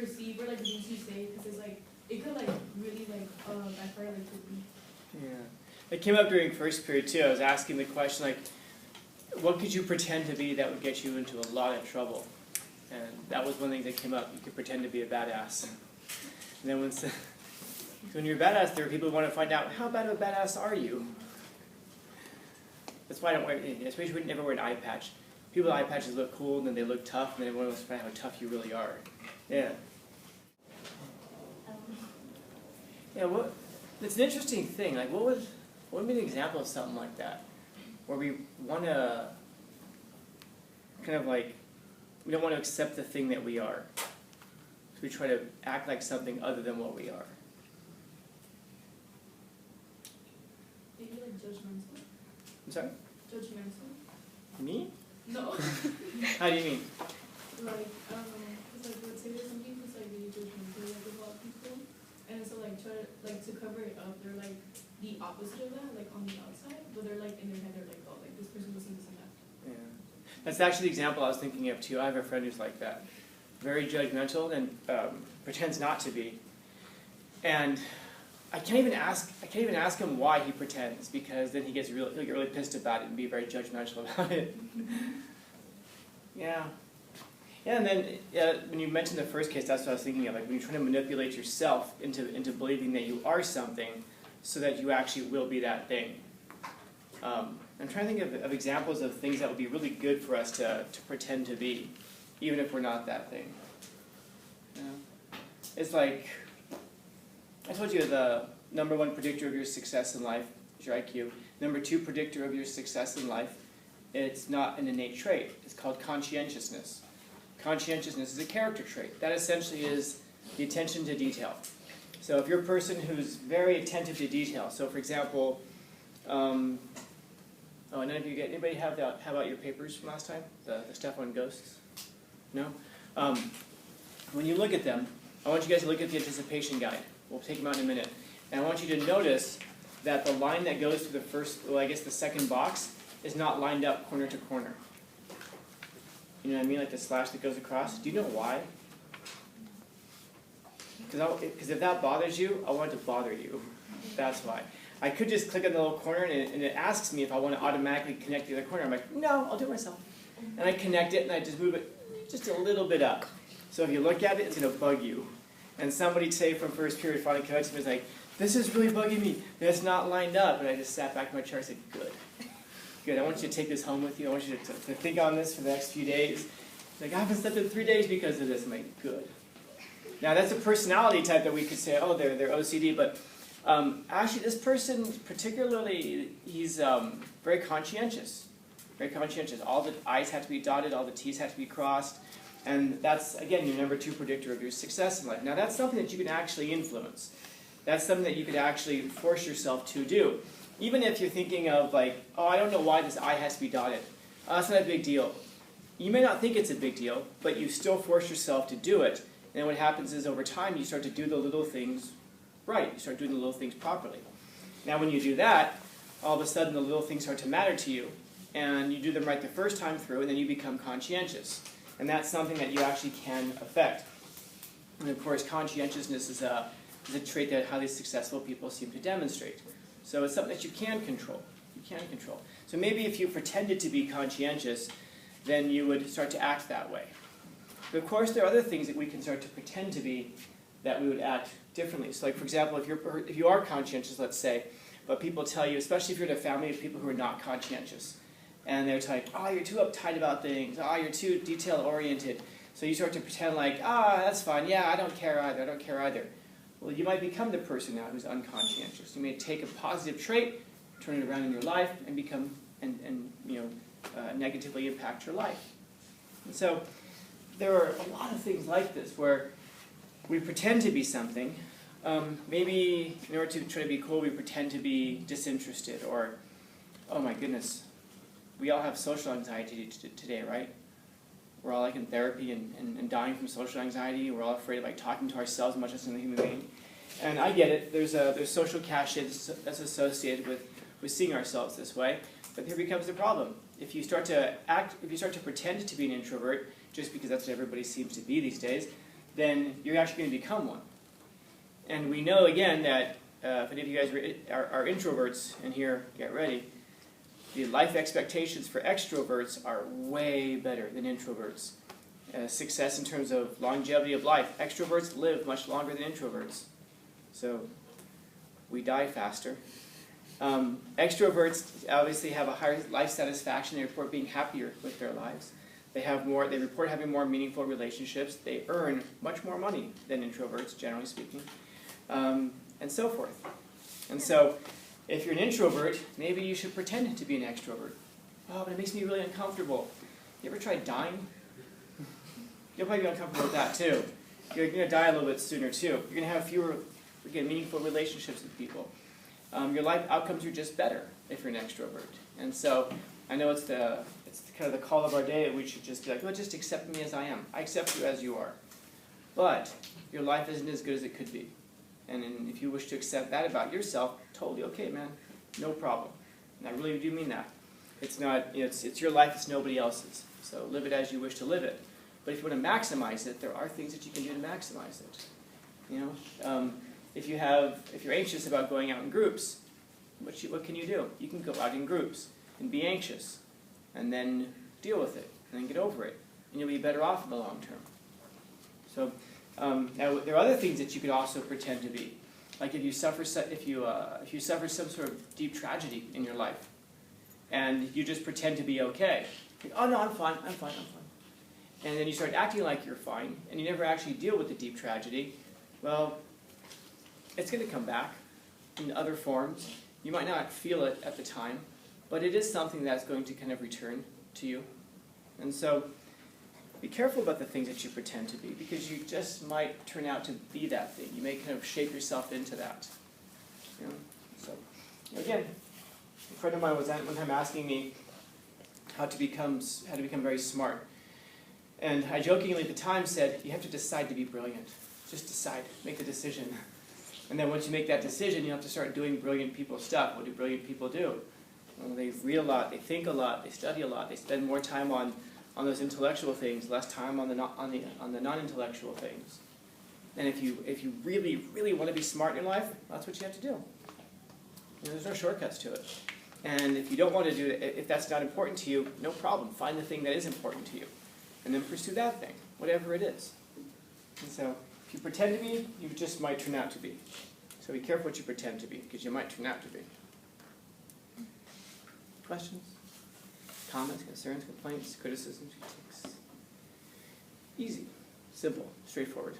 perceive or like the things you say, because it's like it could like really like backfire like quickly. Yeah, it came up during first period too. I was asking the question like, what could you pretend to be that would get you into a lot of trouble? And that was one thing that came up. You could pretend to be a badass. And then when you're a badass, there are people who want to find out how bad of a badass are you. That's why I don't wear. Especially you would never wear an eye patch. People with eye patches look cool, and then they look tough, and then everyone wants to find out how tough you really are. Yeah. Yeah. What? It's an interesting thing. Like, what would be an example of something like that, where we want to kind of like we don't want to accept the thing that we are, so we try to act like something other than what we are. Maybe like judgmental. I'm sorry? Judgmental? Me? No. How do you mean? Like, I don't know, because like, let's say there's something who's like really judgmental like about people, and so like try to cover it up, they're like the opposite of that, like on the outside, but they're like in their head, they're like, oh, like this person was this and that. Yeah. That's actually the example I was thinking of too. I have a friend who's like that. Very judgmental and pretends not to be. And I can't even ask him why he pretends, because then he'll get really pissed about it and be very judgmental about it. Yeah. Yeah, and then when you mentioned the first case, that's what I was thinking of. Like when you're trying to manipulate yourself into believing that you are something, so that you actually will be that thing. I'm trying to think of examples of things that would be really good for us to pretend to be, even if we're not that thing. You know? It's like, I told you the number one predictor of your success in life is your IQ. Number two predictor of your success in life, it's not an innate trait. It's called conscientiousness. Conscientiousness is a character trait. That essentially is the attention to detail. So if you're a person who's very attentive to detail, so for example, none of you anybody have about your papers from last time? The stuff on ghosts? No? When you look at them, I want you guys to look at the anticipation guide. We'll take them out in a minute. And I want you to notice that the line that goes through the second box is not lined up corner to corner. You know what I mean? Like the slash that goes across. Do you know why? Because if that bothers you, I want it to bother you. That's why. I could just click on the little corner and it asks me if I want to automatically connect the other corner. I'm like, no, I'll do it myself. And I connect it and I just move it just a little bit up. So if you look at it, it's going to bug you. And somebody today from first period finally came up to me and was like, this is really bugging me. It's not lined up. And I just sat back in my chair and said, good. Good, I want you to take this home with you. I want you to think on this for the next few days. Like, I haven't slept in 3 days because of this. I'm like, good. Now, that's a personality type that we could say, oh, they're OCD. But actually, this person particularly, he's very conscientious. Very conscientious. All the I's have to be dotted. All the T's have to be crossed. And that's, again, your number two predictor of your success in life. Now, that's something that you can actually influence. That's something that you could actually force yourself to do. Even if you're thinking of like, oh, I don't know why this I has to be dotted. That's not a big deal. You may not think it's a big deal, but you still force yourself to do it. And what happens is over time you start to do the little things right. You start doing the little things properly. Now when you do that, all of a sudden the little things start to matter to you. And you do them right the first time through, and then you become conscientious. And that's something that you actually can affect. And of course, conscientiousness is a trait that highly successful people seem to demonstrate. So it's something that you can control. You can control. So maybe if you pretended to be conscientious, then you would start to act that way. But of course, there are other things that we can start to pretend to be that we would act differently. So like, for example, if you are conscientious, let's say, but people tell you, especially if you're in a family of people who are not conscientious, and they're telling you, oh, you're too uptight about things, oh, you're too detail-oriented. So you start to pretend like, that's fine, yeah, I don't care either. Well, you might become the person now who's unconscientious. You may take a positive trait, turn it around in your life, and become negatively impact your life. And so there are a lot of things like this where we pretend to be something. Maybe in order to try to be cool, we pretend to be disinterested, or, oh my goodness, we all have social anxiety today, right? We're all like in therapy and dying from social anxiety. We're all afraid of like talking to ourselves much as another human being. And I get it. There's social cachet that's associated with seeing ourselves this way. But here becomes the problem. If you start to pretend to be an introvert, just because that's what everybody seems to be these days, then you're actually going to become one. And we know, again, that if any of you guys are introverts in here, get ready. The life expectations for extroverts are way better than introverts. Success in terms of longevity of life. Extroverts live much longer than introverts. So we die faster. Extroverts obviously have a higher life satisfaction. They report being happier with their lives. They report having more meaningful relationships. They earn much more money than introverts, generally speaking, and so forth. And so, if you're an introvert, maybe you should pretend to be an extrovert. Oh, but it makes me really uncomfortable. You ever tried dying? You'll probably be uncomfortable with that too. You're going to die a little bit sooner too. You're going to have fewer, again, meaningful relationships with people. Your life outcomes are just better if you're an extrovert. And so, I know it's kind of the call of our day that we should just be like, well, just accept me as I am. I accept you as you are. But your life isn't as good as it could be. And if you wish to accept that about yourself, totally okay, man. No problem. And I really do mean that. It's not, it's your life, it's nobody else's. So live it as you wish to live it. But if you want to maximize it, there are things that you can do to maximize it. If you're anxious about going out in groups, what can you do? You can go out in groups and be anxious, and then deal with it, and then get over it, and you'll be better off in the long term. So now there are other things that you could also pretend to be, like if you suffer some sort of deep tragedy in your life, and you just pretend to be okay. Like, oh no, I'm fine. And then you start acting like you're fine, and you never actually deal with the deep tragedy. Well, it's going to come back in other forms. You might not feel it at the time, but it is something that's going to kind of return to you. And so be careful about the things that you pretend to be, because you just might turn out to be that thing. You may kind of shape yourself into that. So again, a friend of mine was one time asking me how to become very smart. And I jokingly at the time said, you have to decide to be brilliant. Just decide. Make the decision. And then once you make that decision, you have to start doing brilliant people stuff. What do brilliant people do? Well, they read a lot, they think a lot, they study a lot, they spend more time on those intellectual things, less time on the non-intellectual things. And if you really, really want to be smart in your life, that's what you have to do. There's no shortcuts to it. And if you don't want to do it, if that's not important to you, no problem. Find the thing that is important to you. And then pursue that thing, whatever it is. And so, if you pretend to be, you just might turn out to be. So be careful what you pretend to be, because you might turn out to be. Questions? Comments, concerns, complaints, criticisms, critiques? Easy, simple, straightforward.